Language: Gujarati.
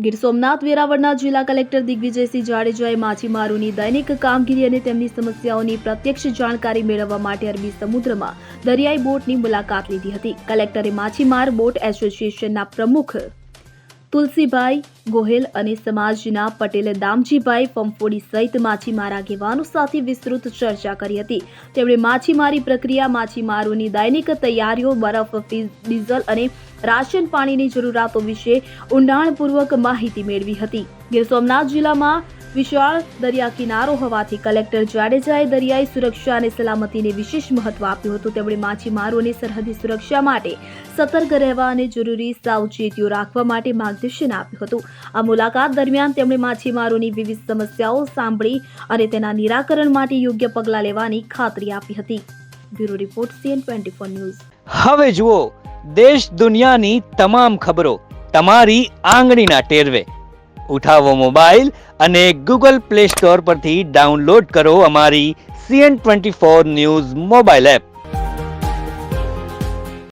ગીર સોમનાથ વેરાવળના જિલ્લા કલેક્ટર દિગ્વિજયસિંહ જાડેજાએ માછીમારોની દૈનિક કામગીરી અને તેમની સમસ્યાઓની પ્રત્યક્ષ જાણકારી મેળવવા માટે અરબી સમુદ્રમાં દરિયાઈ બોટની મુલાકાત લીધી હતી. કલેક્ટરે માછીમાર બોટ એસોસિએશનના પ્રમુખ તુલસીભાઈ ગોહેલ અને સમાજના પટેલ દામજીભાઈ ફંફોડી સહિત માછીમાર આગેવાનો સાથે વિસ્તૃત ચર્ચા કરી હતી. તેમણે માછીમારી પ્રક્રિયા, માછીમારોની દૈનિક તૈયારીઓ, બરફ, ડીઝલ અને રાશન પાણીની જરૂરિયાતો વિશે ઊંડાણપૂર્વક માહિતી મેળવી હતી. ગીર સોમનાથ જિલ્લામાં વિશાળ દરિયા કિનારો હોવાથી કલેક્ટર જાડેજાએ દરિયાઈ સુરક્ષા અને સલામતીને વિશેષ મહત્વ આપ્યું હતું. તેમણે માછીમારોને સરહદી સુરક્ષા માટે સતર્ક રહેવા અને જરૂરી સાવચેતીઓ રાખવા માટે માર્ગદર્શન આપ્યું હતું. આ મુલાકાત દરમિયાન તેમણે માછીમારોની વિવિધ સમસ્યાઓ સાંભળી અને તેના નિરાકરણ માટે યોગ્ય પગલાં લેવાની ખાતરી આપી હતી. Bureau report CN24 news. હવે જુઓ દેશ દુનિયાની તમામ ખબરો તમારી આંગળીના ટેરવે. ઉઠાવો મોબાઈલ અને Google Play Store પરથી ડાઉનલોડ કરો અમારી CN24 ન્યૂઝ મોબાઈલ એપ.